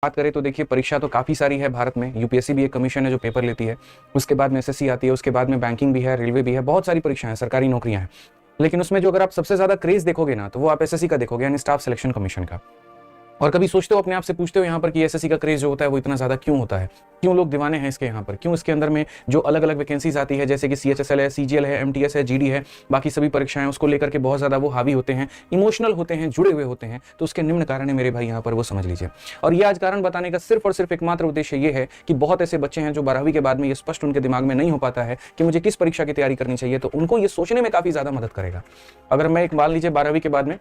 बात करें तो देखिए परीक्षा तो काफ़ी सारी है भारत में। यूपीएससी भी एक कमीशन है जो पेपर लेती है, उसके बाद में एसएससी आती है, उसके बाद में बैंकिंग भी है, रेलवे भी है, बहुत सारी परीक्षाएं हैं, सरकारी नौकरियां हैं। लेकिन उसमें जो अगर आप सबसे ज़्यादा क्रेज देखोगे ना, तो वो आप एसएससी का देखोगे, यानी स्टाफ सिलेक्शन कमीशन का। और कभी सोचते हो अपने आप से पूछते हो यहाँ पर कि एसएससी का क्रेज जो होता है वो इतना ज़्यादा क्यों होता है, क्यों लोग दीवाने हैं इसके यहाँ पर, क्यों इसके अंदर में जो अलग अलग वैकेंसीज आती है जैसे कि सीएचएसएल है, सीजीएल है, एमटीएस है, जीडी है, बाकी सभी परीक्षाएं, उसको लेकर के बहुत ज़्यादा वो हावी होते हैं, इमोशनल होते हैं, जुड़े हुए होते हैं। तो उसके निम्न कारण है मेरे भाई यहाँ पर, वो समझ लीजिए। और ये आज कारण बताने का सिर्फ और सिर्फ एकमात्र उद्देश्य ये है कि बहुत ऐसे बच्चे हैं जो 12वीं के बाद में ये स्पष्ट उनके दिमाग में नहीं हो पाता है कि मुझे किस परीक्षा की तैयारी करनी चाहिए, तो उनको ये सोचने में काफ़ी ज़्यादा मदद करेगा। अगर मैं एक मान लीजिए 12वीं के बाद में,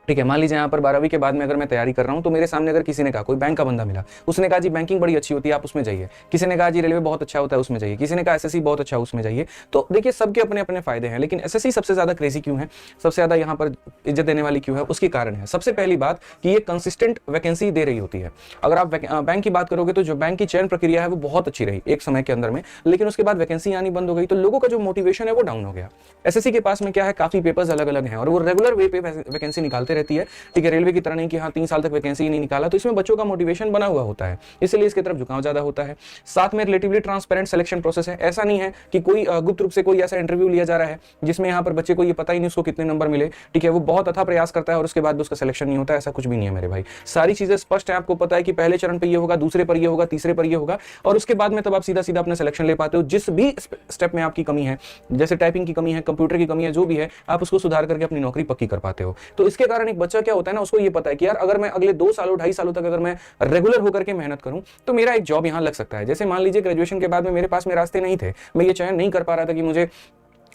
ठीक है, मान लीजिए यहाँ पर 12वीं के बाद में अगर मैं तैयारी कर रहा हूँ, तो मेरे सामने अगर किसी ने कहा, कोई बैंक का बंदा मिला, उसने कहा जी बैंकिंग बड़ी अच्छी होती है, आप उसमें जाइए। किसी ने कहा जी रेलवे बहुत अच्छा होता है, उसमें जाइए। किसी ने कहा एसएससी बहुत अच्छा, उसमें जाइए। तो देखिए सबके अपने अपने फायदे हैं, लेकिन एसएससी सबसे ज्यादा क्रेजी क्यों है, सबसे ज्यादा यहाँ पर इज्जत देने वाली क्यों है, उसकी कारण है सबसे पहली बात कि ये कंसिस्टेंट वैकेंसी दे रही होती है। अगर आप बैंक की बात करोगे तो जो बैंक की चयन प्रक्रिया है वो बहुत अच्छी रही एक समय के अंदर में, लेकिन उसके बाद वैकेंसी आनी बंद हो गई, तो लोगों का जो मोटिवेशन है वो डाउन हो गया। एसएससी के पास में क्या है, काफी पेपर्स अलग अलग हैं और वो रेगुलर वे पे वैकेंसी निकालते रहती है, ठीक है। रेलवे की तरह नहीं कि हाँ 3 साल तक वैकेंसी नहीं निकाला, तो इसमें बच्चों का मोटिवेशन बना हुआ होता है, इसलिए इसकी तरफ झुकाव ज्यादा होता है। साथ में रिलेटिवली ट्रांसपेरेंट सिलेक्शन प्रोसेस है, ऐसा नहीं है कि कोई गुप्त रूप से कोई ऐसा इंटरव्यू लिया जा रहा है जिसमें यहाँ पर बच्चे को ये पता ही नहीं उसको कितने नंबर मिले, ठीक है। वो बहुत अच्छा प्रयास करता है और उसके बाद उसका सिलेक्शन नहीं होता, ऐसा कुछ भी नहीं है मेरे भाई। सारी चीजें स्पष्ट है, आपको पता है कि पहले चरण पर ये होगा, दूसरे पर ये होगा, तीसरे पर ये होगा, और उसके बाद में तब आप सीधा सीधा अपना सिलेक्शन ले पाते हो। जिस भी स्टेप में आपकी कमी है, जैसे टाइपिंग की कमी है, कंप्यूटर की कमी है, जो भी है, आप उसको सुधार करके अपनी नौकरी पक्की कर पाते हो। तो इसके कारण एक बच्चा क्या होता है ना, उसको ये पता है कि यार अगर मैं अगले 2 सालों 2.5 सालों तक अगर मैं रेगुलर होकर के मेहनत करूं तो मेरा एक जॉब यहां लग सकता है। जैसे मान लीजिए ग्रेजुएशन के बाद में मेरे पास में रास्ते नहीं थे, मैं ये चयन नहीं कर पा रहा था कि मुझे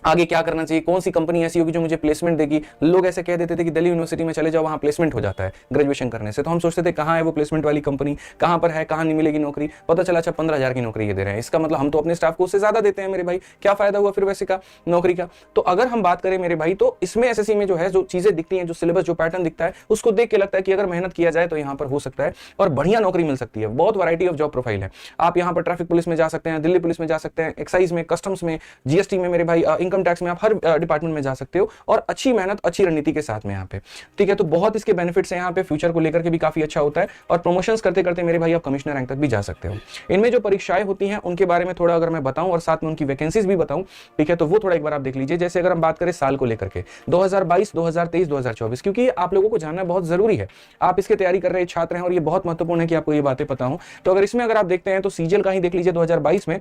आगे क्या करना चाहिए, कौन सी कंपनी ऐसी होगी जो मुझे प्लेसमेंट देगी। लोग ऐसे कह देते थे कि दिल्ली यूनिवर्सिटी में चले जाओ, वहां प्लेसमेंट हो जाता है ग्रेजुएशन करने से। तो हम सोचते थे कहां है वो प्लेसमेंट वाली कंपनी, कहां पर है, कहां नहीं मिलेगी नौकरी। पता चला अच्छा 15,000 की नौकरी ये दे रहे हैं, इसका मतलब हम तो अपने स्टाफ को उससे ज्यादा देते हैं मेरे भाई, क्या फायदा हुआ फिर वैसे का नौकरी का। तो अगर हम बात करें मेरे भाई, तो इसमें एसएससी में जो है जो चीजें दिखती हैं, जो सिलेबस जो पैटर्न दिखता है, उसको देख के लगता है कि अगर मेहनत किया जाए तो यहाँ पर हो सकता है और बढ़िया नौकरी मिल सकती है। बहुत वैरायटी ऑफ जॉब प्रोफाइल है, आप यहाँ पर ट्रैफिक पुलिस में जा सकते हैं, दिल्ली पुलिस में जा सकते हैं, एक्साइज में, कस्टम्स में, जीएसटी में मेरे भाई, इनकम टैक्स में, आप हर डिपार्टमेंट में जा सकते हो और अच्छी मेहनत अच्छी रणनीति के साथ में यहाँ पे, ठीक है। तो बहुत इसके बेनिफिट्स हैं यहाँ पे, फ्यूचर को लेकर के भी काफी अच्छा होता है और प्रमोशंस करते करते मेरे भाई आप कमिश्नर रैंक तक भी जा सकते हो। इनमें जो परीक्षाएं होती हैं उनके बारे में थोड़ा अगर मैं बताऊं और साथ में उनकी वैकेंसीज भी बताऊं, ठीक है, तो वो थोड़ा एक बार आप देख लीजिए। जैसे अगर हम बात करें साल को लेकर के 2022, 2023, 2024, क्योंकि आप लोगों को जानना बहुत जरूरी है, आप इसकी तैयारी कर रहे छात्र हैं और ये बहुत महत्वपूर्ण है कि आपको ये बातें पता हो। तो अगर इसमें अगर आप देखते हैं तो सीजीएल का ही देख लीजिए, 2022 में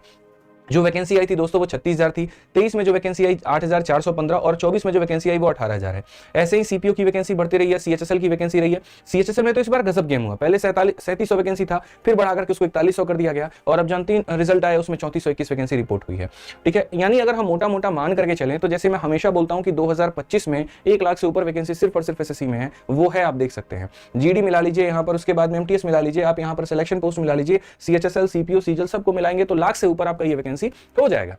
जो वैकेंसी आई थी दोस्तों वो 36,000 थी, 23 में जो वैकेंसी आई 8,415 और 24 में जो वैकेंसी आई वो 18,000 है। ऐसे ही सीपीओ की वैकेंसी बढ़ती रही है, सीएचएसएल की वैकेंसी रही है। सीएचएसएल में तो इस बार गजब गेम हुआ, पहले 3700 वैकेंसी था, फिर बढ़ाकर के उसको 4100 कर दिया गया और अब जानते हैं रिजल्ट आया उसमें 3421 वैकेंसी रिपोर्ट हुई है, ठीक है। यानी अगर हम मोटा मोटा मान करके चलें तो जैसे मैं हमेशा बोलता हूं कि 2025 में 1 लाख से ऊपर वैकेंसी सिर्फ और सिर्फ एसएससी में है, वो है, आप देख सकते हैं। जीडी मिला लीजिए यहाँ पर, उसके बाद में एमटीएस मिला लीजिए, आप यहाँ पर सिलेक्शन पोस्ट मिला लीजिए, सीएचएसएल, सीपीओ, सीजीएल सबको मिलाएंगे तो लाख से ऊपर आपका ये वैकेंसी हो जाएगा।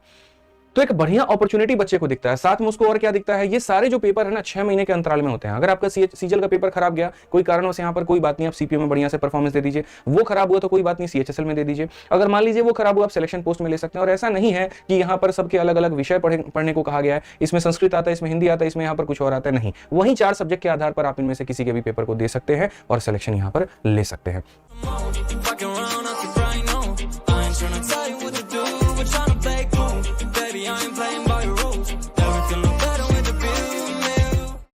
तो एक बढ़िया अपॉर्चुनिटी बच्चे को दिखता है। साथ में उसको और क्या दिखता है, ये सारे जो पेपर है ना 6 महीने के अंतराल में होते हैं। अगर आपका सीजीएल का पेपर खराब गया कोई कारणवश, यहाँ पर कोई बात नहीं, आप सीपीओ में बढ़िया से परफॉर्मेंस दे दीजिए। वो खराब हुआ तो कोई बात नहीं, सीएचएसएल में दे दीजिए। अगर मान लीजिए वो खराब हुआ, आप सिलेक्शन पोस्ट में ले सकते हैं। और ऐसा नहीं है कि यहाँ पर सबके अलग अलग विषय पढ़ने को कहा गया है, इसमें संस्कृत आता है, इसमें हिंदी आता है, इसमें यहाँ पर कुछ और आता है, नहीं। वहीं 4 सब्जेक्ट के आधार पर आप इनमें से किसी के भी पेपर को दे सकते हैं और सिलेक्शन यहाँ पर ले सकते हैं।